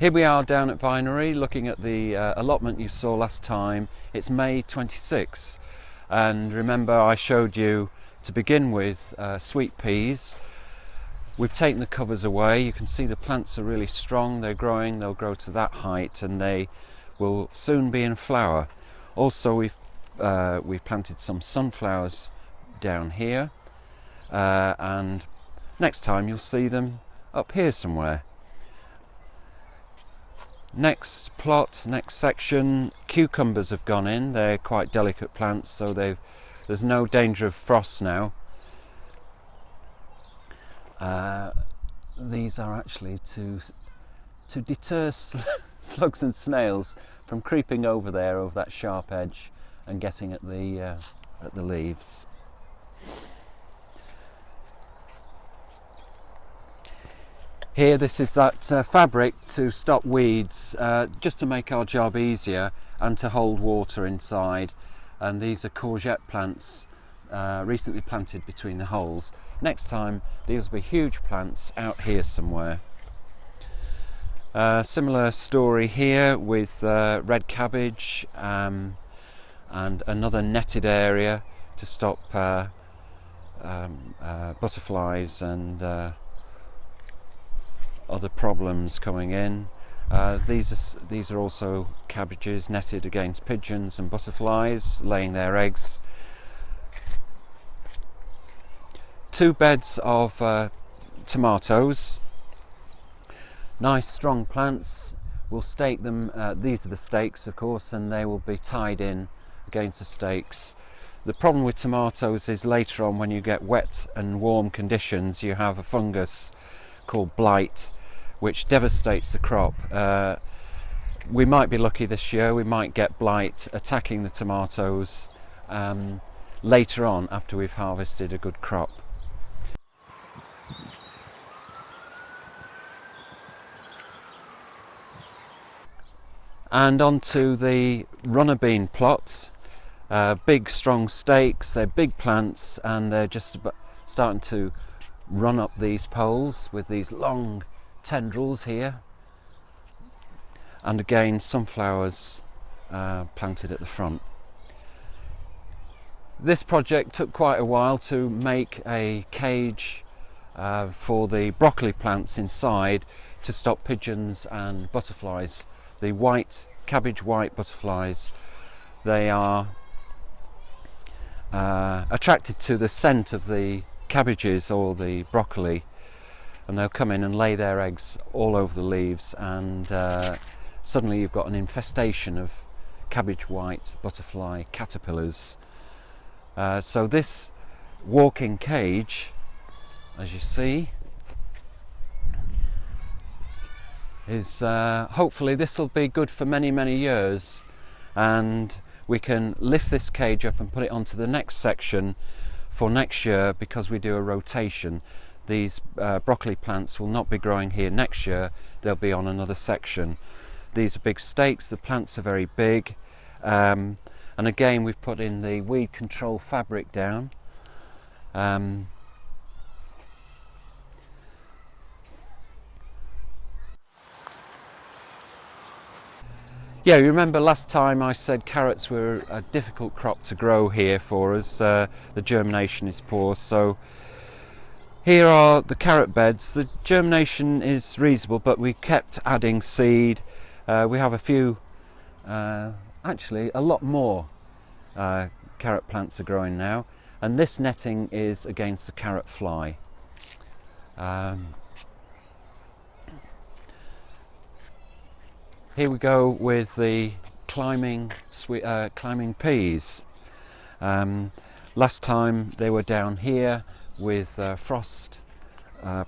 Here we are down at Vinery looking at the allotment you saw last time. It's May 26, and remember I showed you to begin with sweet peas. We've taken the covers away. You can see the plants are really strong, they're growing, they'll grow to that height and they will soon be in flower. Also we've planted some sunflowers down here, and next time you'll see them up here somewhere. Next plot, next section, cucumbers have gone in. They're quite delicate plants, so there's no danger of frost now. These are actually to deter slugs and snails from creeping over there, over that sharp edge, and getting at the leaves. Here, this is that fabric to stop weeds, just to make our job easier and to hold water inside. And these are courgette plants, recently planted between the holes. Next time, these will be huge plants out here somewhere. Similar story here with red cabbage and another netted area to stop butterflies and other problems coming in. These are also cabbages netted against pigeons and butterflies laying their eggs. Two beds of tomatoes, nice strong plants. We'll stake them, these are the stakes of course, and they will be tied in against the stakes. The problem with tomatoes is later on when you get wet and warm conditions you have a fungus called blight which devastates the crop. We might be lucky this year, we might get blight attacking the tomatoes later on after we've harvested a good crop. And onto the runner bean plot. Big strong stakes, they're big plants and they're just starting to run up these poles with these long tendrils here, and again sunflowers planted at the front. This project took quite a while to make a cage for the broccoli plants inside to stop pigeons and butterflies. The cabbage white butterflies, they are attracted to the scent of the cabbages or the broccoli, and they'll come in and lay their eggs all over the leaves, and suddenly you've got an infestation of cabbage white butterfly caterpillars. So this walking cage, as you see, is hopefully this will be good for many years, and we can lift this cage up and put it onto the next section for next year, because we do a rotation. These broccoli plants will not be growing here next year, they'll be on another section. These are big stakes, the plants are very big, and again we've put in the weed control fabric down. Yeah, you remember last time I said carrots were a difficult crop to grow here for us. The germination is poor, so here are the carrot beds. The germination is reasonable, but we kept adding seed. We have a few, actually a lot more carrot plants are growing now, and this netting is against the carrot fly. Here we go with the climbing peas. Last time they were down here with frost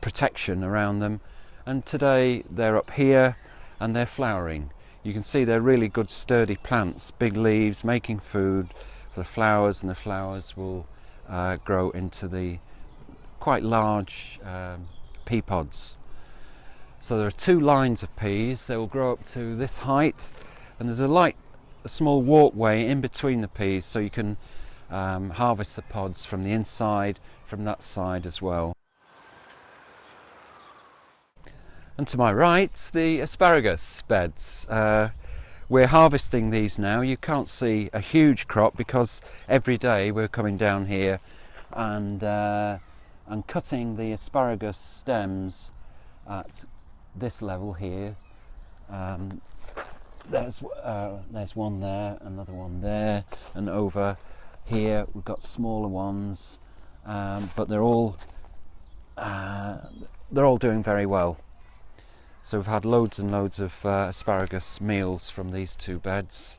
protection around them, and today they're up here and they're flowering. You can see they're really good sturdy plants, big leaves, making food for the flowers, and the flowers will grow into the quite large pea pods. So there are two lines of peas. They will grow up to this height, and there's a small walkway in between the peas, so you can harvest the pods from the inside, from that side as well. And to my right, the asparagus beds. We're harvesting these now. You can't see a huge crop because every day we're coming down here and cutting the asparagus stems at this level here. There's one there, another one there, and over here we've got smaller ones, but they're all doing very well. So we've had loads and loads of asparagus meals from these two beds.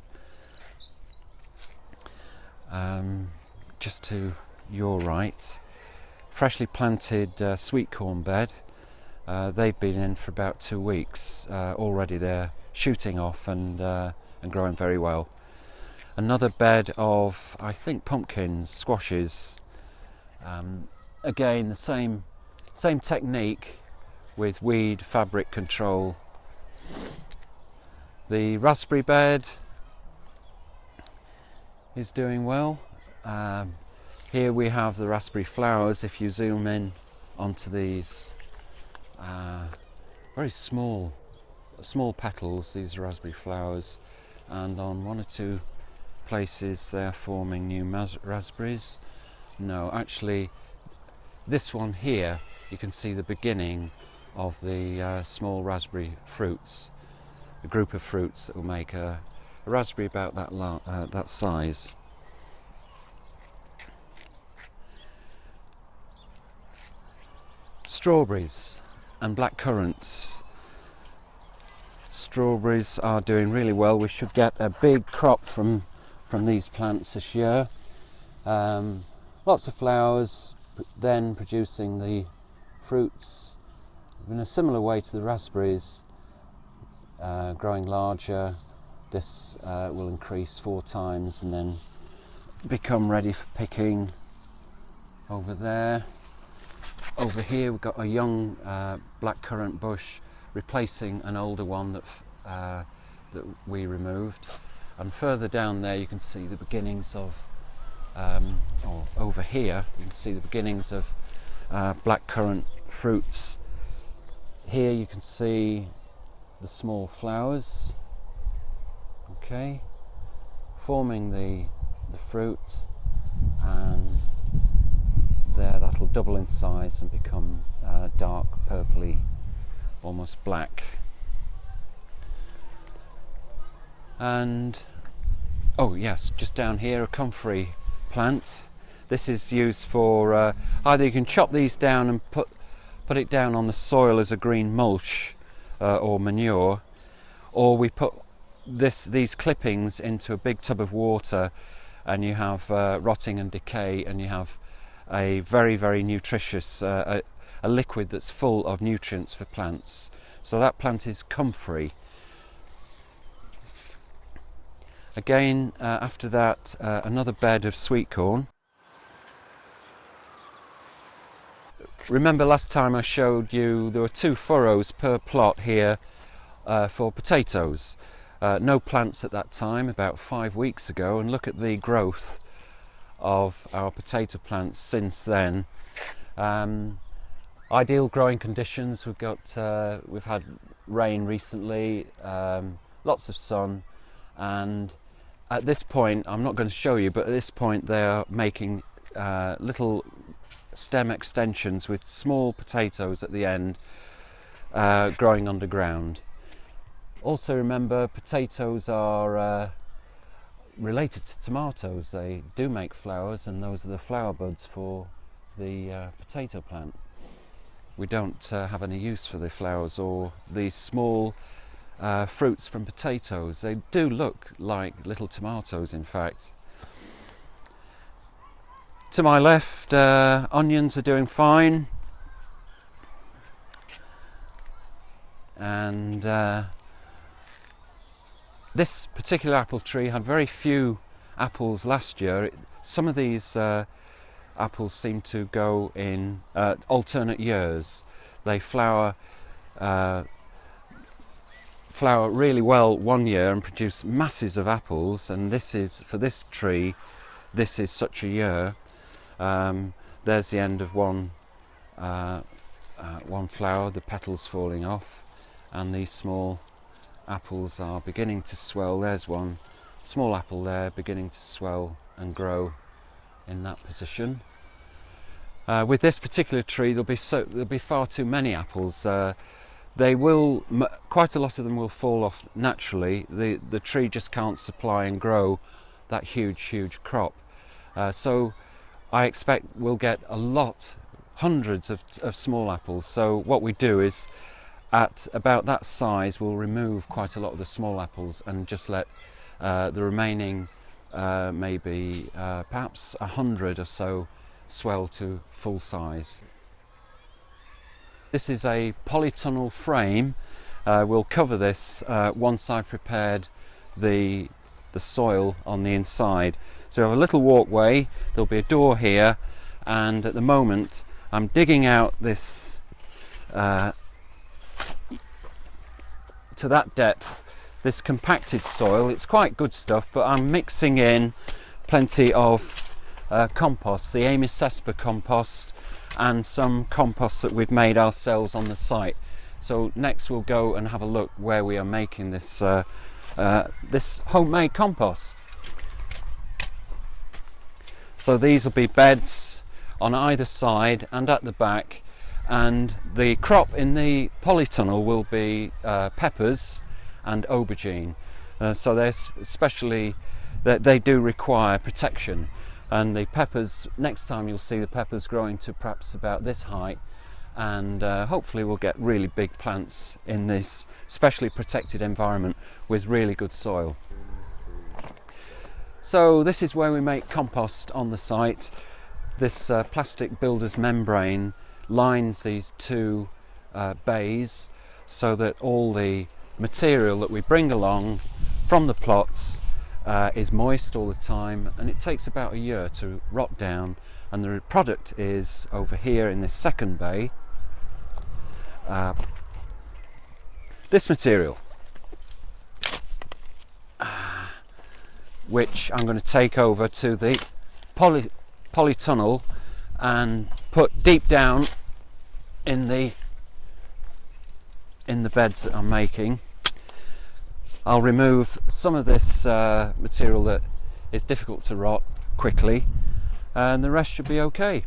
Just to your right, freshly planted sweet corn bed. They've been in for about 2 weeks. Already they're shooting off and growing very well. Another bed of, I think, pumpkins, squashes. Again, the same technique with weed fabric control. The raspberry bed is doing well. Here we have the raspberry flowers. If you zoom in onto these very small petals, these are raspberry flowers, and on 1 or 2 places they're forming new raspberries. No, actually this one here, you can see the beginning of the small raspberry fruits, a group of fruits that will make a raspberry about that size. Strawberries and black currants. Strawberries are doing really well. We should get a big crop from these plants this year. Lots of flowers, then producing the fruits in a similar way to the raspberries, growing larger. This will increase 4 times and then become ready for picking. Over there. Over here we've got a young blackcurrant bush replacing an older one that we removed. And further down there you can see the beginnings of, or over here you can see the beginnings of blackcurrant fruits. Here you can see the small flowers, okay, forming the fruit, and there that'll double in size and become dark purpley, almost black. And oh yes, just down here a comfrey plant. This is used for either you can chop these down and put it down on the soil as a green mulch or manure, or we put these clippings into a big tub of water, and you have rotting and decay, and you have a very, very nutritious a liquid that's full of nutrients for plants. So that plant is comfrey. Again, after that, another bed of sweet corn. Remember last time I showed you there were 2 furrows per plot here for potatoes. No plants at that time, about 5 weeks ago, and look at the growth of our potato plants since then. Ideal growing conditions. We've had rain recently, lots of sun, and at this point, I'm not going to show you, but at this point they are making little stem extensions with small potatoes at the end, growing underground. Also remember, potatoes are related to tomatoes. They do make flowers, and those are the flower buds for the potato plant. We don't have any use for the flowers or the small fruits from potatoes. They do look like little tomatoes, in fact. To my left, onions are doing fine, and this particular apple tree had very few apples last year. Some of these apples seem to go in alternate years. They flower really well one year and produce masses of apples, and this is, for this tree, this is such a year. There's the end of one flower, the petals falling off. and these small apples are beginning to swell. There's one small apple there beginning to swell and grow in that position. With this particular tree there'll be far too many apples. Quite a lot of them will fall off naturally. The tree just can't supply and grow that huge crop. So I expect we'll get hundreds of small apples. So what we do is, at about that size, we'll remove quite a lot of the small apples and just let the remaining maybe perhaps 100 or so swell to full size. This is a polytunnel frame. We'll cover this once I've prepared the soil on the inside. So we have a little walkway, there'll be a door here, and at the moment I'm digging out this to that depth, this compacted soil. It's quite good stuff, but I'm mixing in plenty of compost, the Amy Cesper compost, and some compost that we've made ourselves on the site. So next we'll go and have a look where we are making this this homemade compost. So these will be beds on either side and at the back, and the crop in the polytunnel will be peppers and aubergine. So they do require protection, and the peppers, next time you'll see the peppers growing to perhaps about this height, and hopefully we'll get really big plants in this specially protected environment with really good soil. So this is where we make compost on the site. This plastic builder's membrane lines these two bays so that all the material that we bring along from the plots is moist all the time, and it takes about a year to rot down, and the product is over here in this second bay. This material, which I'm going to take over to the polytunnel and put deep down in the beds that I'm making. I'll remove some of this material that is difficult to rot quickly, and the rest should be okay.